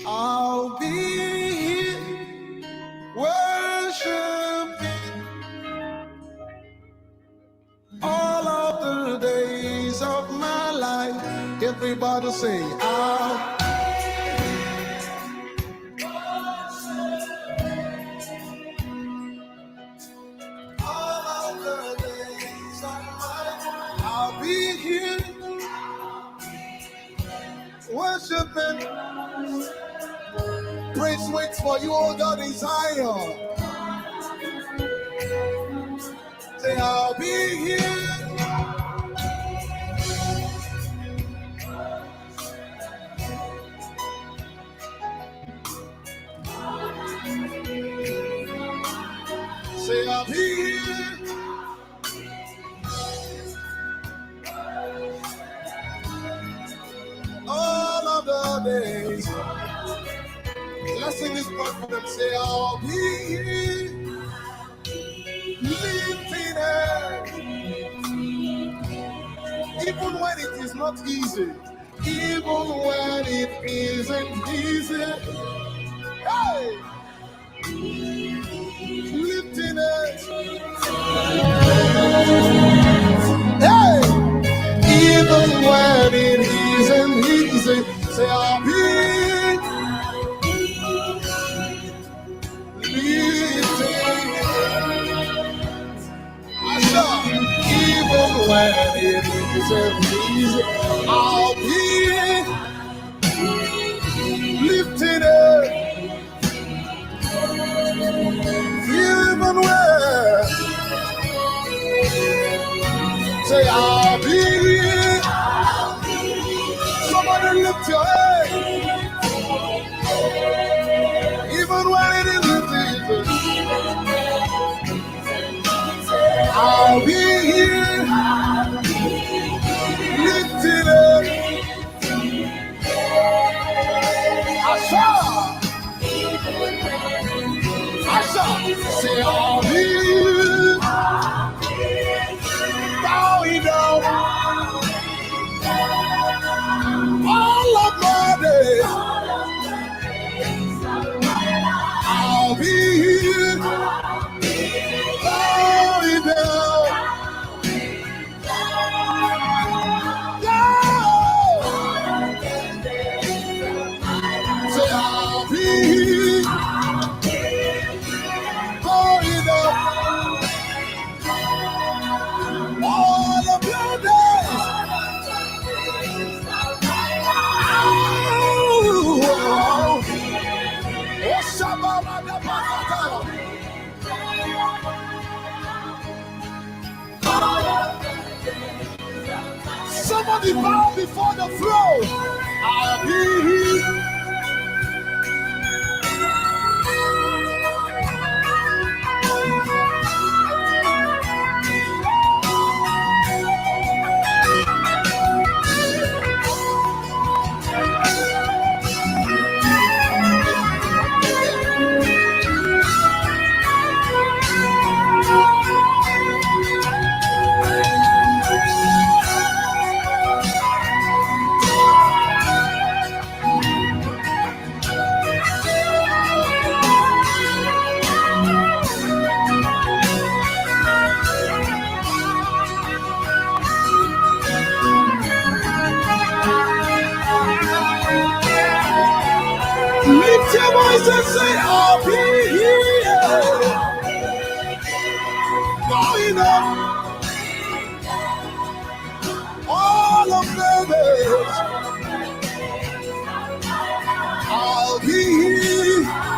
I'll be here worshiping all of the days of my life. Everybody say, I'll all of the days of my life. I'll be here worshiping. Praise waits for you, oh God, in Zion. Say, I'll be here. Say, I'll be here. All of the days. Let's sing this part for them. Say, I'll be here. Lifting it. Even when it is not easy. Even when it isn't easy. Hey! Lifting it. Hey! Even when it isn't easy. Say, I'll be lifting. I shall. Even when it isn't easy. I'll be lifting it. Even when. Say, I'll be here. Somebody lift your head. Even when it isn't easy. I'll be here. Lifting it. I shall. Say, I'll be here. Bowing down. All of my days. I'll be here. Bowing down. Say, I'll be here. Bowing down. All of your days. Somebody bow before the throne. I'll be here. Lift your voice and say, I'll be here. Going up. All of the days. I'll be here.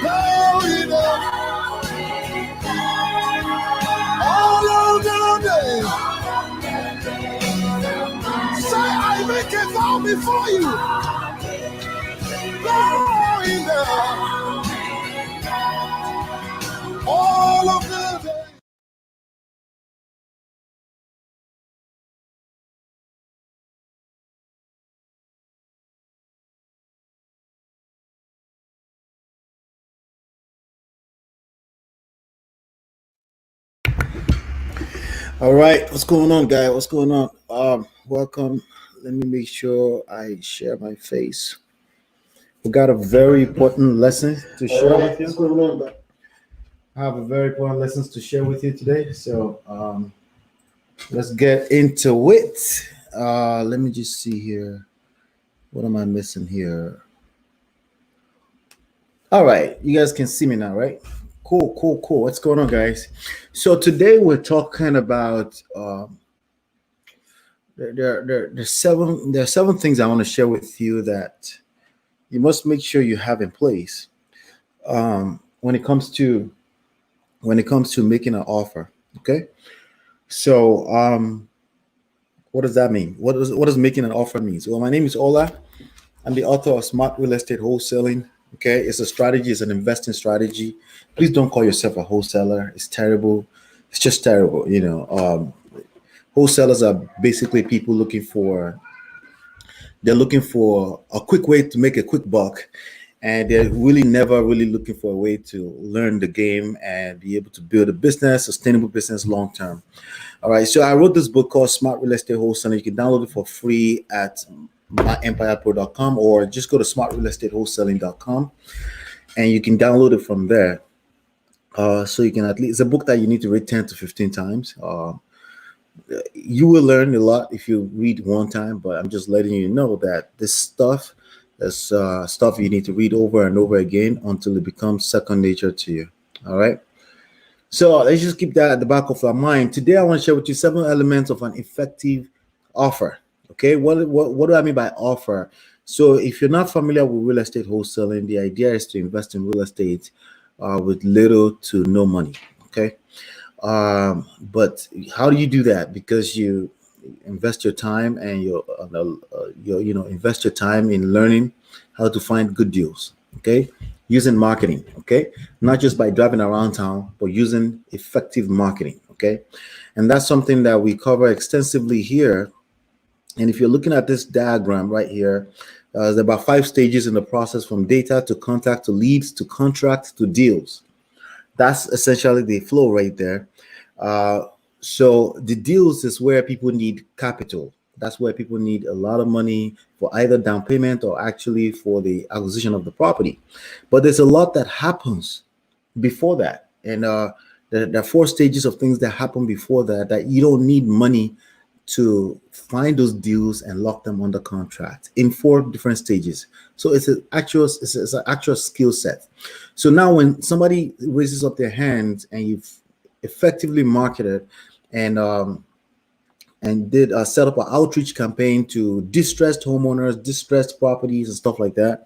Going up. All of the days. Say, I make a vow before you. Going down. All of the days. All right, what's going on, guys? What's going on? Welcome. Let me make sure I share my face. We got a very important lesson to share with you. I have a very important lessons to share with you today. So let's get into it. Let me just see here. What am I missing here? All right, you guys can see me now, right? Cool, cool, cool. What's going on, guys? So today we're talking about there are seven things I want to share with you that you must make sure you have in place when it comes to making an offer. Okay, so what does that mean? What does making an offer mean? Well, my name is Ola. I'm the author of Smart Real Estate Wholesaling. Okay, it's a strategy, it's an investing strategy. Please don't call yourself a wholesaler. It's terrible. It's just terrible. Wholesalers are basically people they're looking for a quick way to make a quick buck, and they're really never really looking for a way to learn the game and be able to build a business, sustainable business long term. All right, so I wrote this book called Smart Real Estate Wholesaling. You can download it for free at myEmpirePRO.com, or just go to smartrealestatewholesaling.com and you can download it from there. So you can at least, it's a book that you need to read 10 to 15 times. You will learn a lot if you read one time, but I'm just letting you know that this stuff is stuff you need to read over and over again until it becomes second nature to you. All right. So let's just keep that at the back of our mind. Today, I want to share with you 7 elements of an effective offer. Okay, what do I mean by offer? So if you're not familiar with real estate wholesaling, the idea is to invest in real estate with little to no money. Okay, but how do you do that? Because you invest your time and invest your time in learning how to find good deals. Okay, using marketing. Okay, not just by driving around town, but using effective marketing. Okay, and that's something that we cover extensively here. And if you're looking at this diagram right here, there's about 5 stages in the process, from data to contact to leads to contract to deals. That's essentially the flow right there. So the deals is where people need capital. That's where people need a lot of money for either down payment or actually for the acquisition of the property. But there's a lot that happens before that. And there are 4 stages of things that happen before that you don't need money to find those deals and lock them under contract in 4 different stages. So it's an actual skill set. So now when somebody raises up their hand and you've effectively marketed and did set up an outreach campaign to distressed homeowners, distressed properties and stuff like that,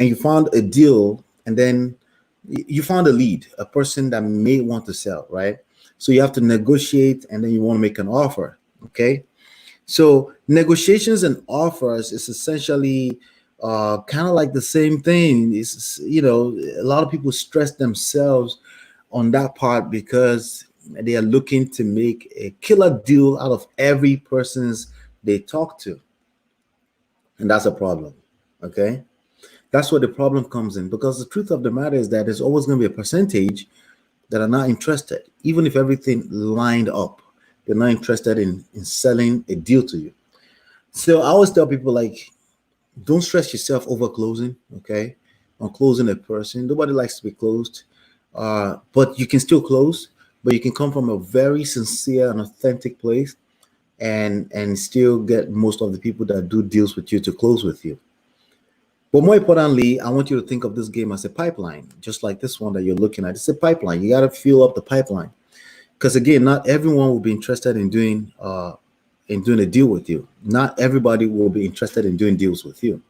and you found a deal, and then you found a lead, a person that may want to sell, right? So you have to negotiate, and then you want to make an offer. Okay, so negotiations and offers is essentially kind of like the same thing. It's, a lot of people stress themselves on that part because they are looking to make a killer deal out of every person's they talk to, and that's a problem. Okay, that's where the problem comes in, because the truth of the matter is that there's always going to be a percentage that are not interested, even if everything lined up. They're not interested in selling a deal to you. So I always tell people, like, don't stress yourself over closing, okay? On closing a person. Nobody likes to be closed. But you can still close, but you can come from a very sincere and authentic place and still get most of the people that do deals with you to close with you. But more importantly, I want you to think of this game as a pipeline, just like this one that you're looking at. It's a pipeline. You got to fill up the pipeline. Because again, not everyone will be interested in doing a deal with you. Not everybody will be interested in doing deals with you.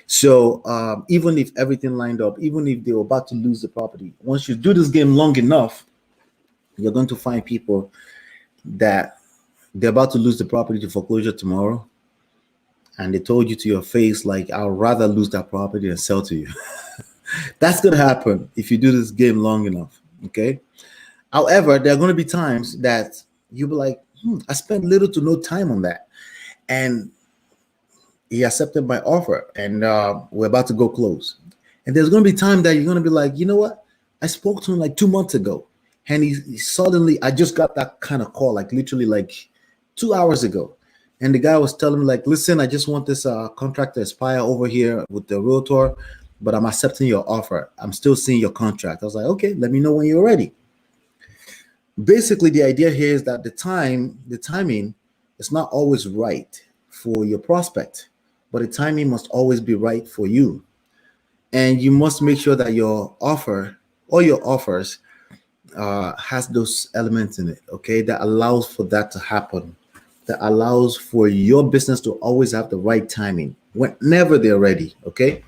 So even if everything lined up, even if they were about to lose the property, once you do this game long enough, you're going to find people that they're about to lose the property to foreclosure tomorrow, and they told you to your face, like, I'd rather lose that property than sell to you. That's going to happen if you do this game long enough. Okay. However, there are going to be times that you'll be like, I spent little to no time on that. And he accepted my offer, and we're about to go close. And there's going to be time that you're going to be like, you know what? I spoke to him like 2 months ago. And he suddenly, I just got that kind of call, like literally like 2 hours ago. And the guy was telling me like, listen, I just want this contract to expire over here with the realtor, but I'm accepting your offer. I'm still seeing your contract. I was like, okay, let me know when you're ready. Basically, the idea here is that the timing is not always right for your prospect, but the timing must always be right for you. And you must make sure that your offer or your offers has those elements in it, okay, that allows for that to happen, that allows for your business to always have the right timing whenever they're ready, okay?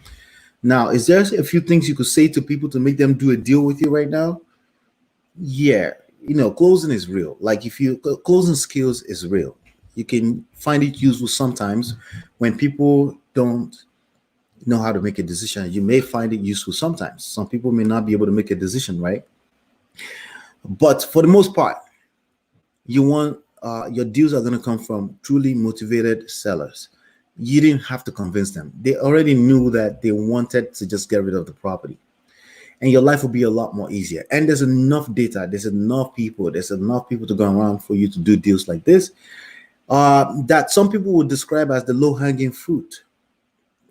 Now, is there a few things you could say to people to make them do a deal with you right now? Yeah, closing is real. Like if you closing skills is real. You can find it useful sometimes when people don't know how to make a decision. You may find it useful sometimes. Some people may not be able to make a decision, right? But for the most part, you want your deals are going to come from truly motivated sellers. You didn't have to convince them. They already knew that they wanted to just get rid of the property. And your life will be a lot more easier. And there's enough data, there's enough people to go around for you to do deals like this that some people would describe as the low-hanging fruit.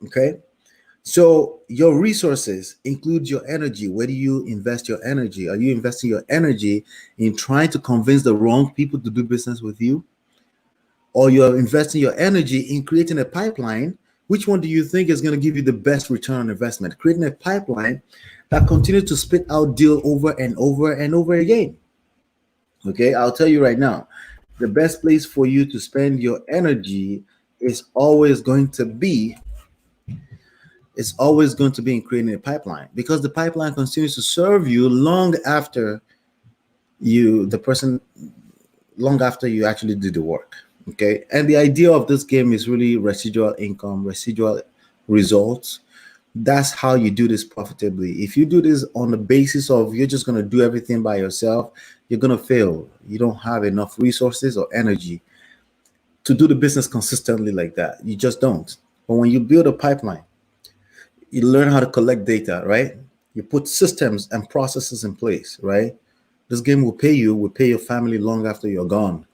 Okay. So your resources include your energy. Where do you invest your energy? Are you investing your energy in trying to convince the wrong people to do business with you? Or you're investing your energy in creating a pipeline? Which one do you think is going to give you the best return on investment? Creating a pipeline that continues to spit out deal over and over and over again. Okay, I'll tell you right now, the best place for you to spend your energy is always going to be in creating a pipeline, because the pipeline continues to serve you long after long after you actually do the work. Okay, and the idea of this game is really residual income, residual results. That's how you do this profitably. If you do this on the basis of you're just going to do everything by yourself, you're going to fail. You don't have enough resources or energy to do the business consistently like that. You just don't. But when you build a pipeline, you learn how to collect data, right? You put systems and processes in place, right? This game will pay your family long after you're gone.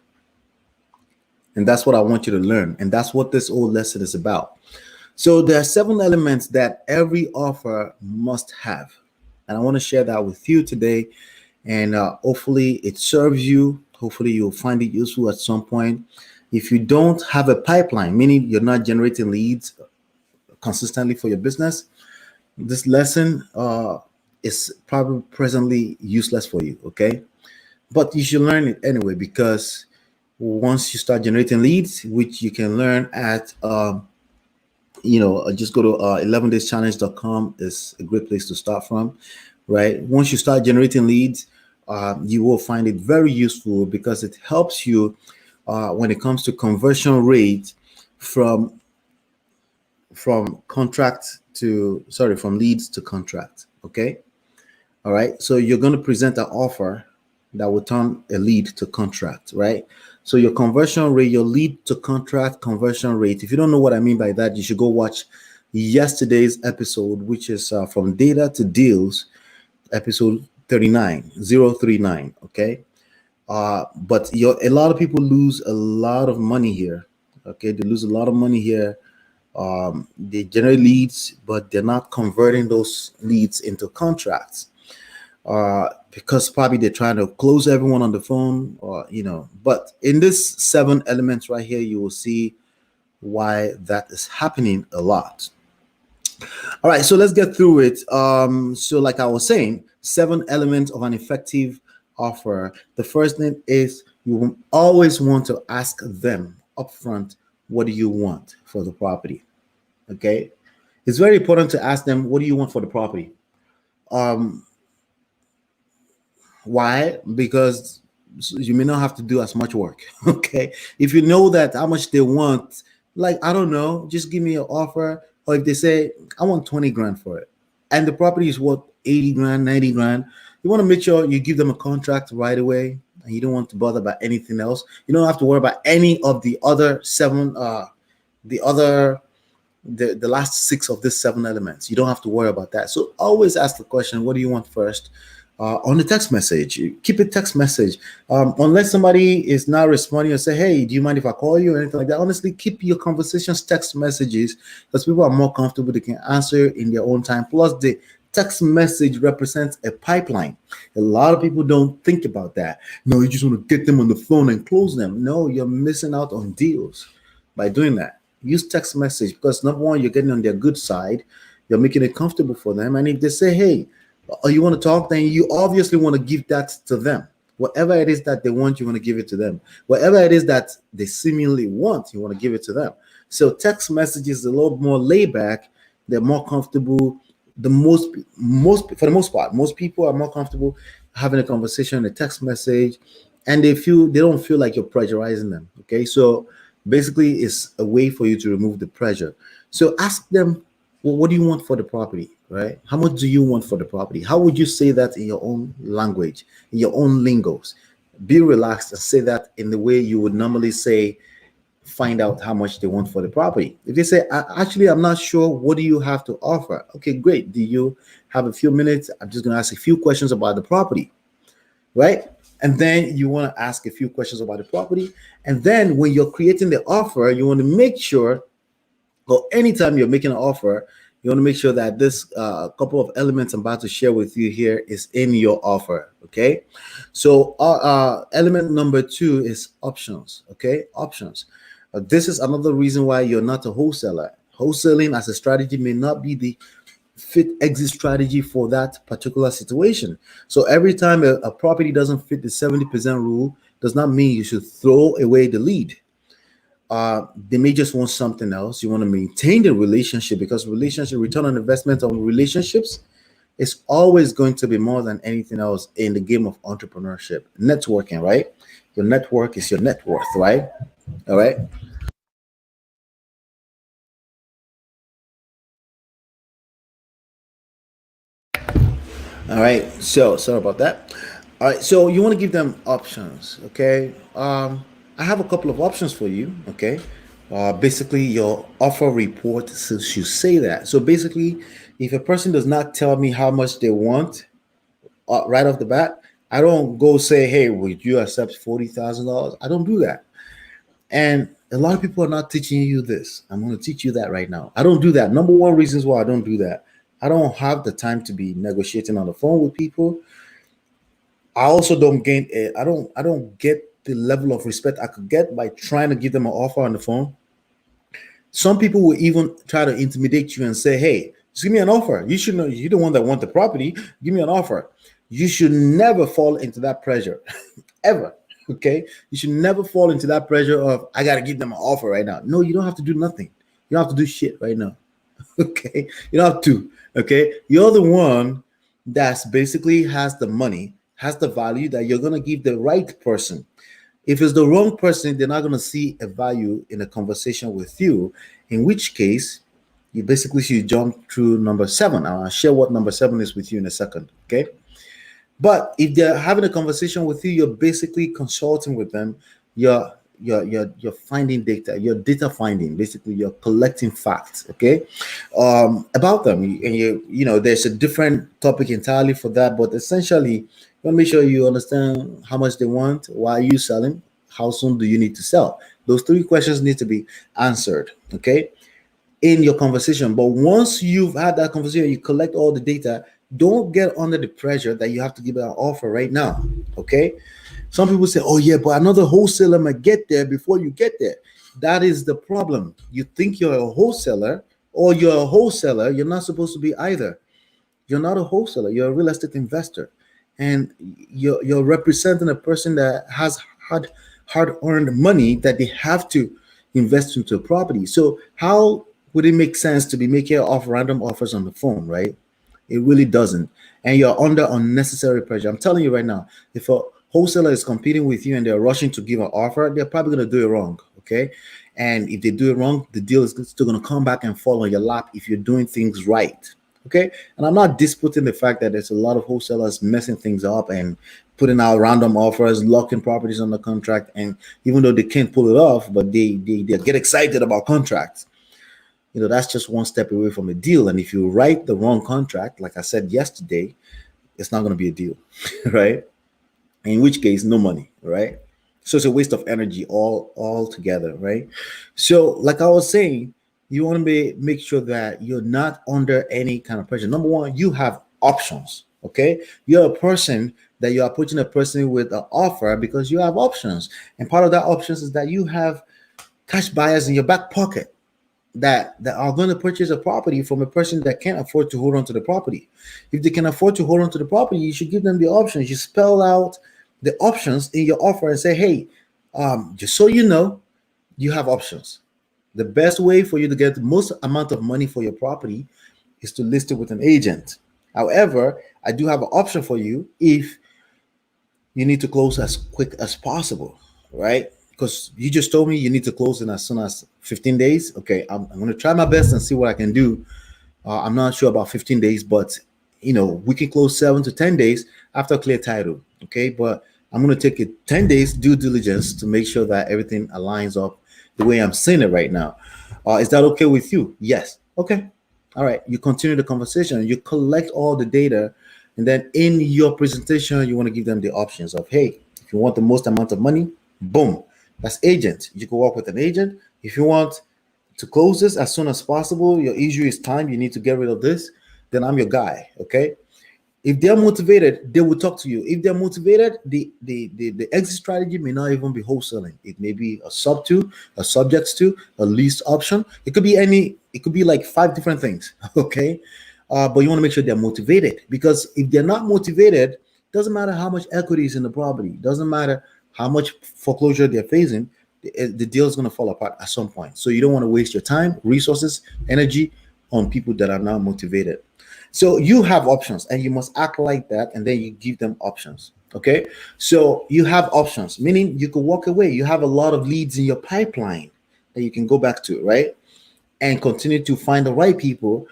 And that's what I want you to learn. And that's what this whole lesson is about. So there are 7 elements that every offer must have. And I want to share that with you today. And hopefully it serves you. Hopefully you'll find it useful at some point. If you don't have a pipeline, meaning you're not generating leads consistently for your business, this lesson is probably presently useless for you, okay? But you should learn it anyway, because once you start generating leads, which you can learn at just go to 11dayschallenge.com is a great place to start from, right? Once you start generating leads, you will find it very useful, because it helps you when it comes to conversion rate from leads to contract. Okay. All right. So you're going to present an offer that will turn a lead to contract, right? So your conversion rate, your lead to contract conversion rate. If you don't know what I mean by that, you should go watch yesterday's episode, which is from data to deals, episode 039. Okay. But a lot of people lose a lot of money here. Okay. They lose a lot of money here. They generate leads, but they're not converting those leads into contracts. Because probably they're trying to close everyone on the phone, but in this 7 elements right here, you will see why that is happening a lot. All right, so let's get through it. So like I was saying, 7 elements of an effective offer. The first thing is you always want to ask them upfront, what do you want for the property? Okay, it's very important to ask them, what do you want for the property? Why? Because you may not have to do as much work. Okay. If you know that how much they want, like, I don't know, just give me an offer. Or if they say, I want 20 grand for it, and the property is worth 80 grand, 90 grand, you want to make sure you give them a contract right away, and you don't want to bother about anything else. You don't have to worry about any of the other 7, the last 6 of these 7 elements. You don't have to worry about that. So always ask the question, what do you want first? on the text message. Keep it text message. Unless somebody is not responding or say, hey, do you mind if I call you or anything like that? Honestly, keep your conversations text messages because people are more comfortable. They can answer in their own time. Plus, the text message represents a pipeline. A lot of people don't think about that. No, you just want to get them on the phone and close them. No, you're missing out on deals by doing that. Use text message because number one, you're getting on their good side. You're making it comfortable for them. And if they say, hey, you want to talk, then you obviously want to give that to them. Whatever it is that they want, you want to give it to them. Whatever it is that they seemingly want, you want to give it to them. So text messages are a little more laid back. They're more comfortable. The most for the most part, most people are more comfortable having a conversation in a text message, and they don't feel like you're pressurizing them. Okay, so basically, it's a way for you to remove the pressure. So ask them, well, what do you want for the property, right? How much do you want for the property? How would you say that in your own language, in your own lingos? Be relaxed and say that in the way you would normally say, find out how much they want for the property. If they say, actually, I'm not sure, what do you have to offer? Okay, great. Do you have a few minutes? I'm just going to ask a few questions about the property, right? And then you want to ask a few questions about the property. And then when you're creating the offer, you want to make sure, or anytime you're making an offer, you want to make sure that this couple of elements I'm about to share with you here is in your offer. Okay. So element number 2 is options. Okay. Options. This is another reason why you're not a wholesaler. Wholesaling as a strategy may not be the fit exit strategy for that particular situation. So every time a property doesn't fit the 70% rule, does not mean you should throw away the lead. They may just want something else. You want to maintain the relationship because relationship return on investment on relationships is always going to be more than anything else in the game of entrepreneurship. Networking, right? Your network is your net worth, right? All right. All right. So sorry about that. All right. So you want to give them options. Okay. I have a couple of options for you. Okay. Basically, your offer report should say that. So basically, if a person does not tell me how much they want right off the bat, I don't go say, "Hey, would you accept $40,000?" I don't do that. And a lot of people are not teaching you this. I'm going to teach you that right now. I don't do that. Number one reasons why I don't do that. I don't have the time to be negotiating on the phone with people. I also don't gain it. I don't get the level of respect I could get by trying to give them an offer on the phone. Some people will even try to intimidate you and say, "Hey, just give me an offer. You should know you're the one that want the property. Give me an offer." You should never fall into that pressure, ever. Okay, you should never fall into that pressure of I gotta give them an offer right now. No, you don't have to do nothing. You don't have to do shit right now. Okay, you don't have to. Okay, you're the one that's basically has the money, has the value that you're gonna give the right person. If it's the wrong person, they're not going to see a value in a conversation with you, in which case, you basically should jump through number 7. I'll share what number 7 is with you in a second. Okay. But if they're having a conversation with you, you're basically consulting with them. You're finding data. You're data finding. Basically, you're collecting facts. Okay, about them. And there's a different topic entirely for that. But essentially, you want to make sure you understand how much they want. Why are you selling? How soon do you need to sell? Those 3 questions need to be answered. Okay, in your conversation. But once you've had that conversation, you collect all the data, don't get under the pressure that you have to give an offer right now. Okay. Some people say, oh, yeah, but another wholesaler might get there before you get there. That is the problem. You think you're a wholesaler or you're a wholesaler. You're not supposed to be either. You're not a wholesaler. You're a real estate investor. And you're representing a person that has hard earned money that they have to invest into a property. So how would it make sense to be making off random offers on the phone, right? It really doesn't. And you're under unnecessary pressure. I'm telling you right now, if a wholesaler is competing with you and they're rushing to give an offer, they're probably going to do it wrong. Okay. And if they do it wrong, the deal is still going to come back and fall on your lap if you're doing things right. Okay. And I'm not disputing the fact that there's a lot of wholesalers messing things up and putting out random offers, locking properties under contract. And even though they can't pull it off, but they get excited about contracts. That's just one step away from a deal. And if you write the wrong contract, like I said yesterday, it's not going to be a deal, right? In which case, no money, right? So it's a waste of energy all together, right? So, like I was saying, you want to make sure that you're not under any kind of pressure. Number one, you have options. Okay, you're a person that you are approaching a person with an offer because you have options, and part of that options is that you have cash buyers in your back pocket that are going to purchase a property from a person that can't afford to hold on to the property. If they can afford to hold on to the property, you should give them the options. You spell out the options in your offer and say, hey, just so you know, you have options. The best way for you to get the most amount of money for your property is to list it with an agent. However, I do have an option for you if you need to close as quick as possible, right? Because you just told me you need to close in as soon as 15 days. Okay, I'm going to try my best and see what I can do. I'm not sure about 15 days, but we can close 7 to 10 days after clear title. Okay, but I'm going to take it 10 days due diligence to make sure that everything aligns up the way I'm seeing it right now. Is that okay with you? Yes. Okay. All right. You continue the conversation. You collect all the data, and then in your presentation, you want to give them the options of, hey, if you want the most amount of money, boom, that's agent. You can work with an agent. If you want to close this as soon as possible, your issue is time, you need to get rid of this, then I'm your guy. Okay. If they're motivated, they will talk to you. If they're motivated, the exit strategy may not even be wholesaling. It may be a sub to, a subject to, a lease option. It could be it could be like 5 different things. Okay. But you want to make sure they're motivated, because if they're not motivated, doesn't matter how much equity is in the property, doesn't matter how much foreclosure they're facing, the deal is going to fall apart at some point. So you don't want to waste your time, resources, energy on people that are not motivated. So you have options and you must act like that, and then you give them options. Okay. So you have options, meaning you can walk away. You have a lot of leads in your pipeline that you can go back to, right? And continue to find the right people,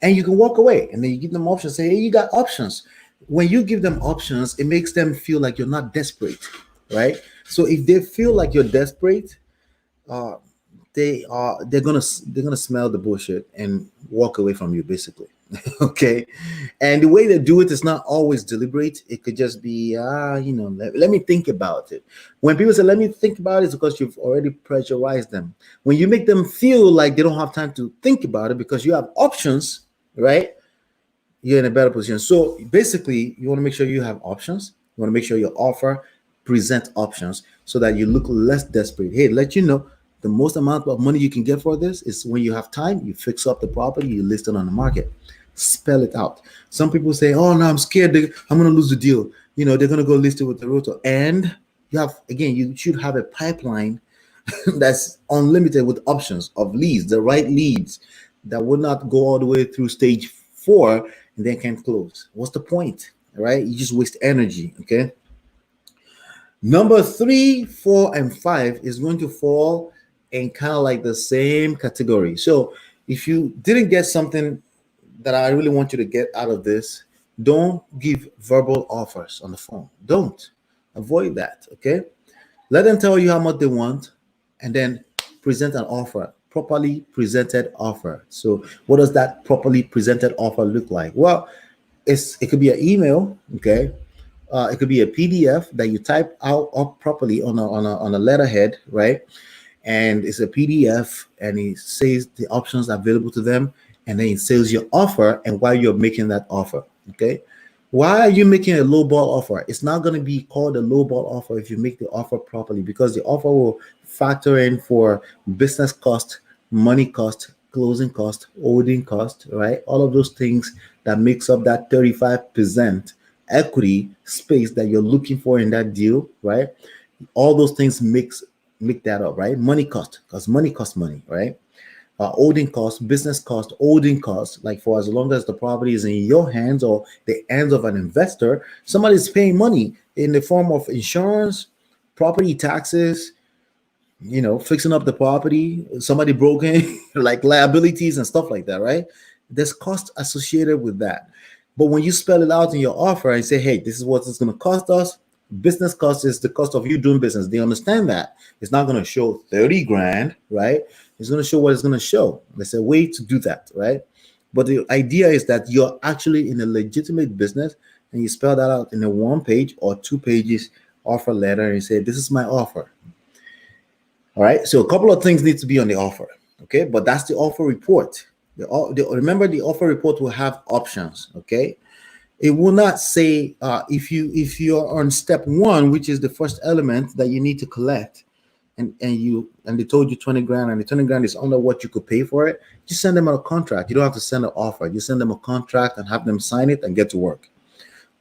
and you can walk away, and then you give them options. Say, hey, you got options. When you give them options, it makes them feel like you're not desperate, right? So if they feel like you're desperate, uh, they're gonna smell the bullshit and walk away from you, basically. Okay. And the way they do it is not always deliberate. It could just be let me think about it. When people say let me think about it, it's because you've already pressurized them. When you make them feel like they don't have time to think about it because you have options, right, you're in a better position. So basically, you want to make sure you have options. You want to make sure your offer present options so that you look less desperate. Hey, let you know the most amount of money you can get for this is when you have time, you fix up the property, you list it on the market. Spell it out. Some people say, oh no, I'm scared I'm going to lose the deal. They're going to go list it with the realtor. And you should have a pipeline that's unlimited with options of leads, the right leads that would not go all the way through stage 4 and then can't close. What's the point? Right? You just waste energy. Okay. Number 3, 4, and 5 is going to fall in kind of like the same category. So if you didn't get something that I really want you to get out of this, don't give verbal offers on the phone. Don't. Avoid that. Okay. Let them tell you how much they want, and then present an offer, properly presented offer. So what does that properly presented offer look like? Well, it could be an email. Okay. It could be a PDF that you type out up properly on a letterhead, right? And it's a PDF, and it says the options available to them, and then it says your offer and why you're making that offer. Okay. Why are you making a low ball offer? It's not going to be called a low ball offer if you make the offer properly, because the offer will factor in for business cost, money cost, closing cost, holding cost, right? All of those things that makes up that 35% equity space that you're looking for in that deal, right? All those things make that up, right? Money cost, because money costs money, right? Holding cost, business cost, holding cost, like for as long as the property is in your hands or the hands of an investor, somebody's paying money in the form of insurance, property taxes, fixing up the property, somebody broken, like liabilities and stuff like that, right? There's cost associated with that. But when you spell it out in your offer and say, hey, this is what it's going to cost us, business cost is the cost of you doing business. They understand that. It's not going to show 30 grand, right? It's going to show what it's going to show. There's a way to do that, right? But the idea is that you're actually in a legitimate business and you spell that out in a 1 page or 2 pages offer letter, and you say, this is my offer. All right. So a couple of things need to be on the offer. Okay. But that's the offer report. Remember, the offer report will have options. Okay. It will not say if you're on step one, which is the first element that you need to collect, and they told you 20 grand, and the 20 grand is under what you could pay for it, just send them a contract. You don't have to send an offer. You send them a contract and have them sign it and get to work.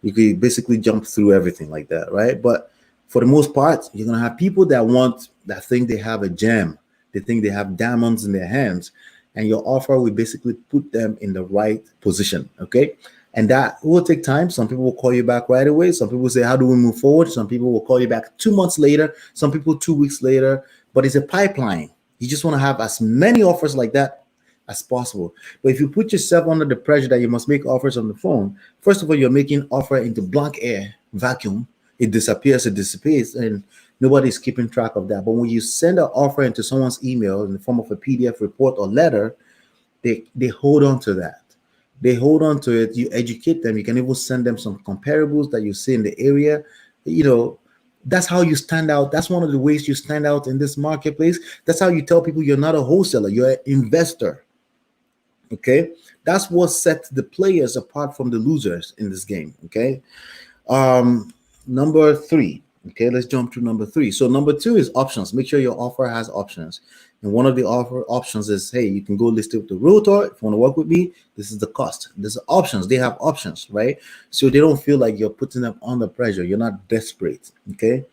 You could basically jump through everything like that, right? But for the most part, you're gonna have people that think they have a gem, they think they have diamonds in their hands, and your offer will basically put them in the right position. Okay. And that will take time. Some people will call you back right away. Some people say, how do we move forward? Some people will call you back 2 months later. Some people 2 weeks later. But it's a pipeline. You just want to have as many offers like that as possible. But if you put yourself under the pressure that you must make offers on the phone, first of all, you're making offer into blank air, vacuum. It disappears, it dissipates, and nobody's keeping track of that. But when you send an offer into someone's email in the form of a PDF report or letter, they hold on to that. They hold on to it. You educate them. You can even send them some comparables that you see in the area. That's how you stand out. That's one of the ways you stand out in this marketplace. That's how you tell people you're not a wholesaler, you're an investor. Okay, that's what sets the players apart from the losers in this game. Okay, number 3. Okay, let's jump to number 3. So number 2 is options. Make sure your offer has options. And one of the offer options is, hey, you can go list it with the realtor. If you want to work with me, this is the cost. There's options. They have options, right? So they don't feel like you're putting them under pressure. You're not desperate. Okay.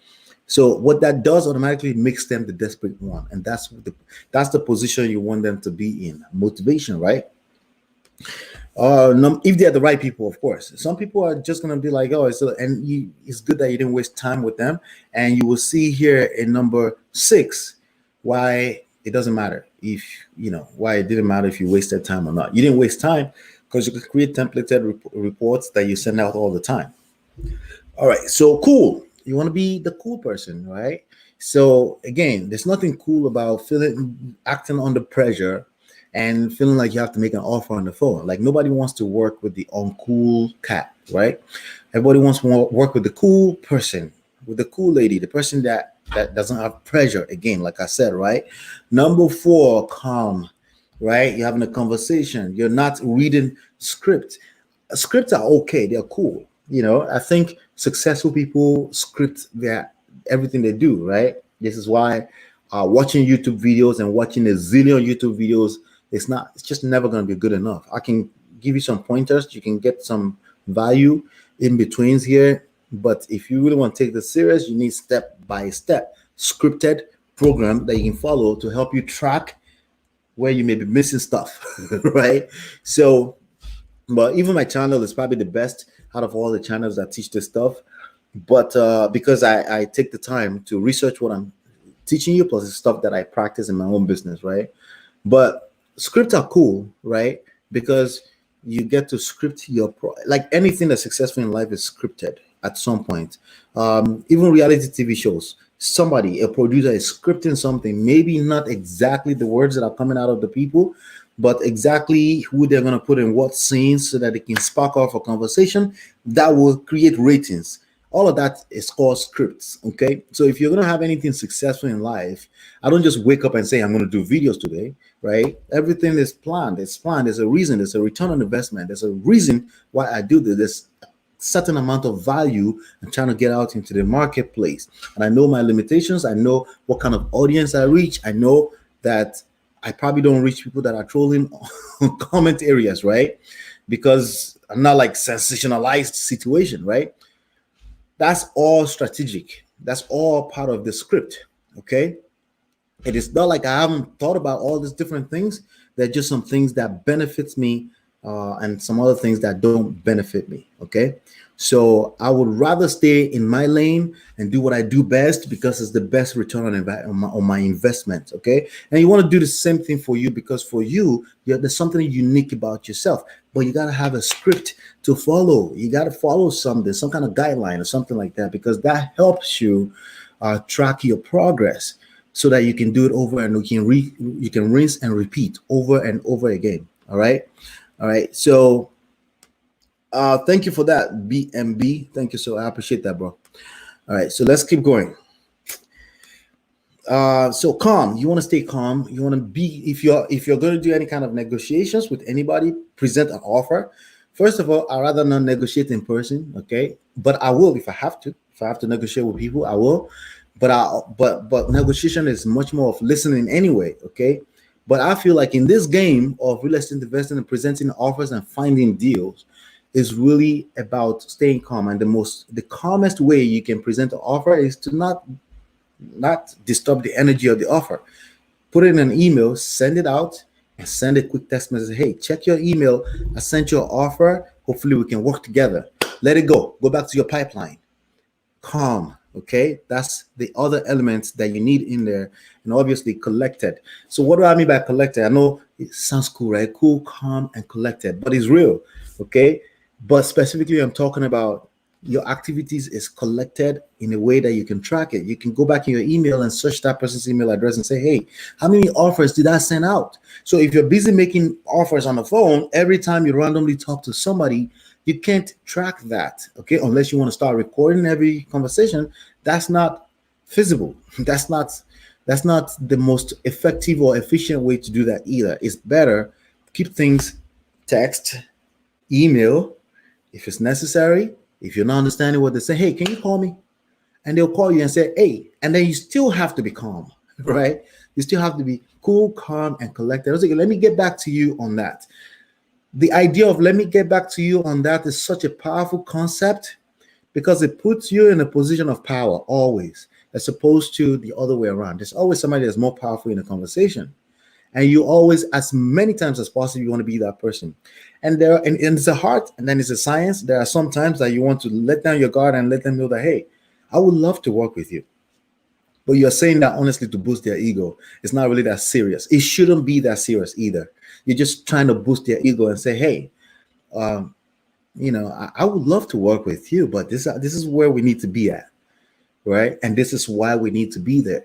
So what that does automatically makes them the desperate one. And that's the position you want them to be in. Motivation, right? If they're the right people, of course. Some people are just gonna be like, oh, it's good that you didn't waste time with them. And you will see here in number 6 why it doesn't matter why it didn't matter if you wasted time or not. You didn't waste time because you could create templated reports that you send out all the time. All right, so cool. You want to be the cool person, right? So again, there's nothing cool about acting under pressure and feeling like you have to make an offer on the phone. Like, nobody wants to work with the uncool cat, right? Everybody wants to work with the cool person, with the cool lady, the person that doesn't have pressure. Again, like I said, right? Number 4, calm, right? You're having a conversation. You're not reading script. Scripts are okay. They're cool. I think successful people script everything they do, right? This is why watching YouTube videos and watching a zillion YouTube videos, it's just never going to be good enough. I can give you some pointers. You can get some value in betweens here. But if you really want to take this serious, you need step-by-step scripted program that you can follow to help you track where you may be missing stuff, right? So, but even my channel is probably the best out of all the channels that teach this stuff. But because I take the time to research what I'm teaching you, plus the stuff that I practice in my own business, right? But scripts are cool, right? Because you get to script like anything that's successful in life is scripted at some point. Even reality TV shows, a producer is scripting something, maybe not exactly the words that are coming out of the people, but exactly who they're going to put in what scenes so that it can spark off a conversation that will create ratings. All of that is called scripts. Okay. So if you're going to have anything successful in life, I don't just wake up and say, I'm going to do videos today, right? Everything is planned. It's planned. There's a reason. There's a return on investment. There's a reason why I do this. There's a certain amount of value I'm trying to get out into the marketplace. And I know my limitations. I know what kind of audience I reach. I know that I probably don't reach people that are trolling on comment areas, right? Because I'm not like sensationalized situation, right? That's all strategic. That's all part of the script, okay? It is not like I haven't thought about all these different things. They're just some things that benefits me and some other things that don't benefit me, okay? So I would rather stay in my lane and do what I do best because it's the best return on my investment, okay? And you want to do the same thing for you because for you, there's something unique about yourself, but you got to have a script to follow. You got to follow something, some kind of guideline or something like that, because that helps you track your progress so that you can do it over and you can rinse and repeat over and over again, all right? All right, so Thank you for that, BMB. Thank you. So I appreciate that, bro. All right, so let's keep going. So calm. You want to stay calm. You want to be, if you're going to do any kind of negotiations with anybody, present an offer. First of all, I rather not negotiate in person, okay? But I will if I have to. If I have to negotiate with people, I will. But negotiation is much more of listening anyway, okay? But I feel like in this game of real estate investing and presenting offers and finding deals is really about staying calm. And the calmest way you can present an offer is to not disturb the energy of the offer. Put it in an email, send it out, and send a quick text message. Hey, check your email. I sent you an offer. Hopefully, we can work together. Let it go. Go back to your pipeline. Calm. Okay, that's the other elements that you need in there, and obviously collected. So, what do I mean by collected? I know it sounds cool, right? Cool, calm, and collected, but it's real. Okay, but specifically, I'm talking about your activities is collected in a way that you can track it. You can go back in your email and search that person's email address and say, hey, how many offers did I send out? So if you're busy making offers on the phone, every time you randomly talk to somebody, you can't track that, okay? Unless you want to start recording every conversation, that's not feasible. That's not the most effective or efficient way to do that either. It's better keep things text, email, if it's necessary. If you're not understanding what they say, hey, can you call me? And they'll call you and say, hey, and then you still have to be calm, right? You still have to be cool, calm, and collected. I was like, let me get back to you on that. The idea of let me get back to you on that is such a powerful concept because it puts you in a position of power always, as opposed to the other way around. There's always somebody that's more powerful in a conversation. And you always, as many times as possible, you want to be that person. And it's a heart, and then it's a science. There are some times that you want to let down your guard and let them know that, hey, I would love to work with you. But you're saying that honestly to boost their ego. It's not really that serious. It shouldn't be that serious either. You're just trying to boost their ego and say, hey, I would love to work with you, but this is where we need to be at, right? And this is why we need to be there.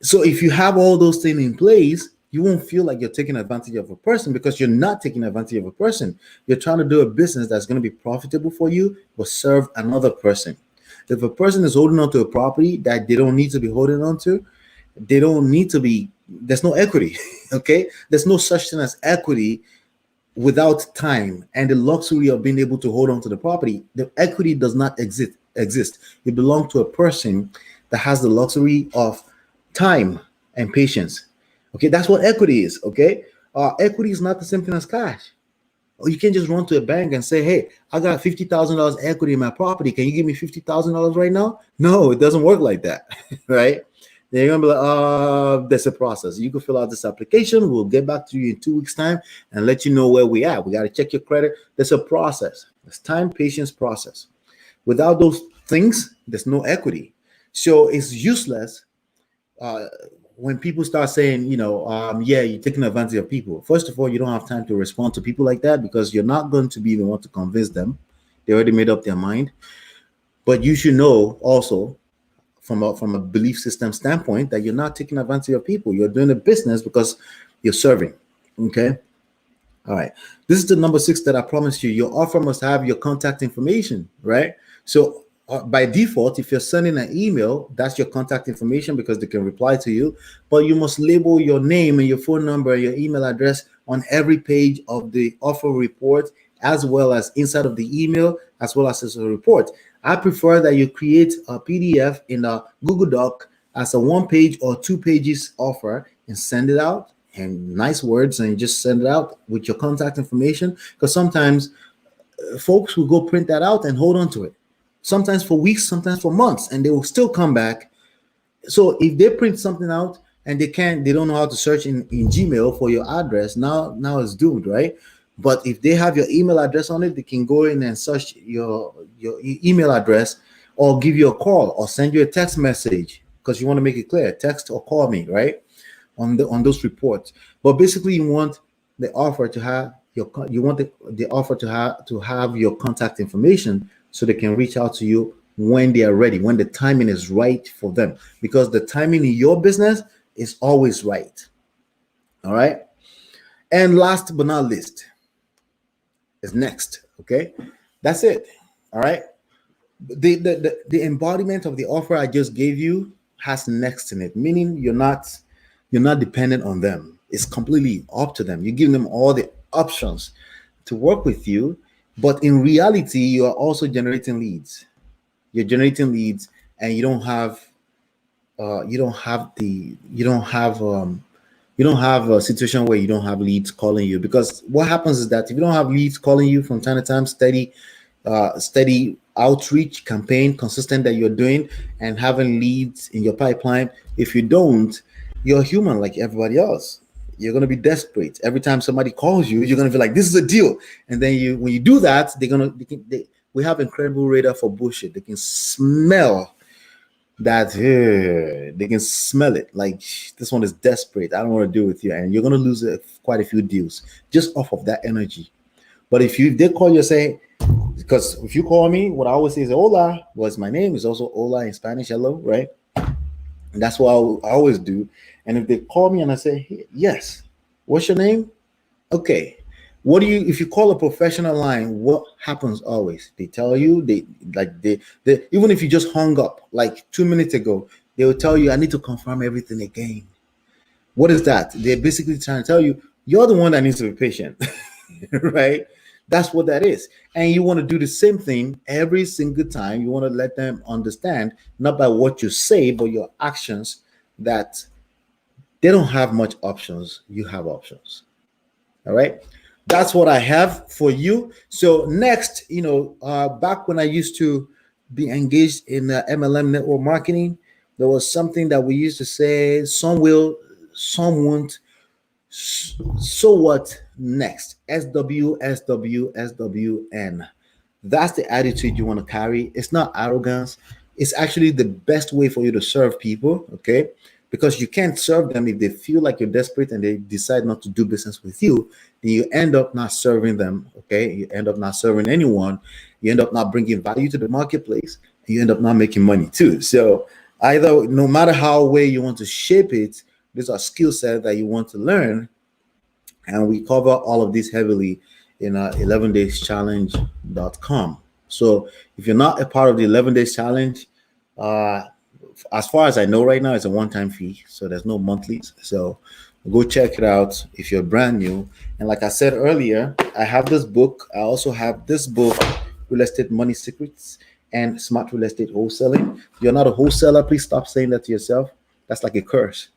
So if you have all those things in place, you won't feel like you're taking advantage of a person because you're not taking advantage of a person. You're trying to do a business that's going to be profitable for you, but serve another person. If a person is holding on to a property that they don't need to be holding on to, they don't need to be, there's no equity, okay? There's no such thing as equity without time and the luxury of being able to hold on to the property. The equity does not exist. It belongs to a person that has the luxury of time and patience. Okay, that's what equity is. Okay, equity is not the same thing as cash. Or you can't just run to a bank and say, hey, I got $50,000 equity in my property. Can you give me $50,000 right now? No, it doesn't work like that, right? They're gonna be like, there's a process. You can fill out this application. We'll get back to you in 2 weeks' time and let you know where we are. We got to check your credit. There's a process. There's time, patience, process. Without those things, there's no equity. So it's useless when people start saying, yeah, you're taking advantage of people. First of all, you don't have time to respond to people like that because you're not going to be the one to convince them. They already made up their mind. But you should know also from a belief system standpoint that you're not taking advantage of people. You're doing a business because you're serving. Okay. All right. This is the number 6 that I promised you. Your offer must have your contact information, right? So by default, if you're sending an email, that's your contact information because they can reply to you. But you must label your name and your phone number, your email address on every page of the offer report, as well as inside of the email, as well as a report. I prefer that you create a PDF in a Google Doc as a 1-page or 2 pages offer and send it out and nice words and just send it out with your contact information. Because sometimes folks will go print that out and hold on to it. Sometimes for weeks, sometimes for months, and they will still come back. So if they print something out and they don't know how to search in Gmail for your address, now it's doomed, right? But if they have your email address on it, they can go in and search your email address or give you a call or send you a text message because you want to make it clear, text or call me, right? On those reports. But basically you want the offer to have the offer to have your contact information so they can reach out to you when they are ready, when the timing is right for them, because the timing in your business is always right. All right. And last but not least is next. Okay. That's it. All right. The embodiment of the offer I just gave you has next in it, meaning you're not dependent on them. It's completely up to them. You give them all the options to work with you, but in reality, you are also generating leads. You're generating leads, and you don't have a situation where you don't have leads calling you, because what happens is that if you don't have leads calling you from time to time, steady outreach campaign consistent that you're doing and having leads in your pipeline, if you don't, you're human like everybody else. You're going to be desperate every time somebody calls you. You're going to be like, this is a deal. And then when you do that, we have incredible radar for bullshit. They can smell that. They can smell it, like, this one is desperate, I don't want to deal with you, and you're going to lose quite a few deals just off of that energy. But if they call you and say, because if you call me, what I always say is hola, was my name is also hola in Spanish, hello, right? And that's what I always do. And if they call me and I say, hey, yes, what's your name? Okay. If you call a professional line, what happens always? They tell you, they even if you just hung up like 2 minutes ago, they will tell you, I need to confirm everything again. What is that? They're basically trying to tell you, you're the one that needs to be patient, right? That's what that is. And you want to do the same thing every single time. You want to let them understand, not by what you say, but your actions, that they don't have much options. You have options. All right. That's what I have for you. So next, back when I used to be engaged in MLM network marketing, there was something that we used to say: some will, some won't. So what next? SW, SW, SWN. That's the attitude you want to carry. It's not arrogance. It's actually the best way for you to serve people, okay? Because you can't serve them if they feel like you're desperate and they decide not to do business with you. Then you end up not serving them, okay? You end up not serving anyone. You end up not bringing value to the marketplace. And you end up not making money too. So either, no matter how way you want to shape it, these are skill sets that you want to learn, and we cover all of this heavily in 11dayschallenge.com. So if you're not a part of the 11 days challenge, uh, as far as I know right now, it's a one-time fee, so there's no monthlies. So go check it out if you're brand new. And like I said earlier, I have this book. I also have this book, Real Estate Money Secrets and Smart Real Estate Wholesaling. If you're not a wholesaler, please stop saying that to yourself. That's like a curse.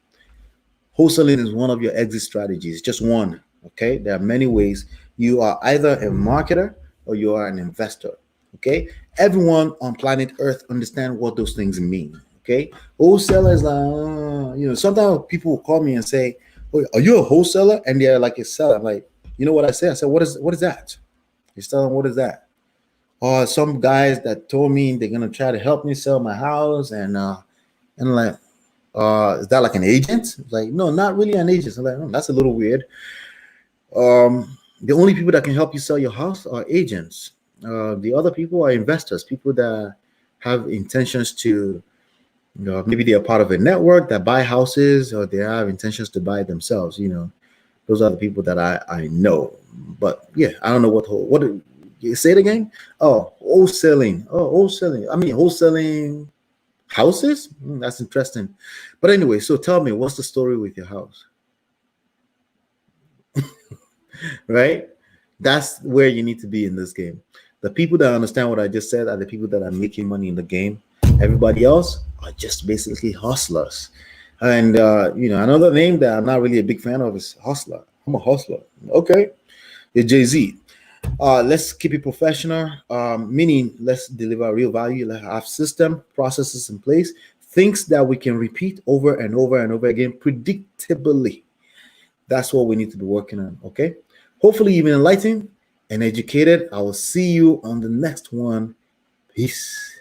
Wholesaling is one of your exit strategies, just one. Okay, there are many ways. You are either a marketer or you are an investor. Okay, everyone on planet Earth understand what those things mean. Okay, wholesaler is like, sometimes people will call me and say, "Oh, are you a wholesaler?" And they're like a seller. I'm like, you know what I say? I said, what is that? He's telling them, what is that? Or some guys that told me they're gonna try to help me sell my house, and like, is that like an agent? Like, no, not really an agent. I'm like, oh, that's a little weird. The only people that can help you sell your house are agents. The other people are investors, people that have intentions to, maybe they are part of a network that buy houses, or they have intentions to buy it themselves. Those are the people that I know. But yeah, I don't know what you say it again. Oh, wholesaling. Oh, wholesaling. I mean, wholesaling houses. That's interesting. But anyway, so tell me, what's the story with your house? Right? That's where you need to be in this game. The people that understand what I just said are the people that are making money in the game. Everybody else are just basically hustlers. And another name that I'm not really a big fan of is hustler. I'm a hustler. Okay, you're Jay-Z. Let's keep it professional, meaning let's deliver real value. Let's have system processes in place, things that we can repeat over and over and over again predictably. That's what we need to be working on. Okay, hopefully you've been enlightened and educated. I will see you on the next one. Peace.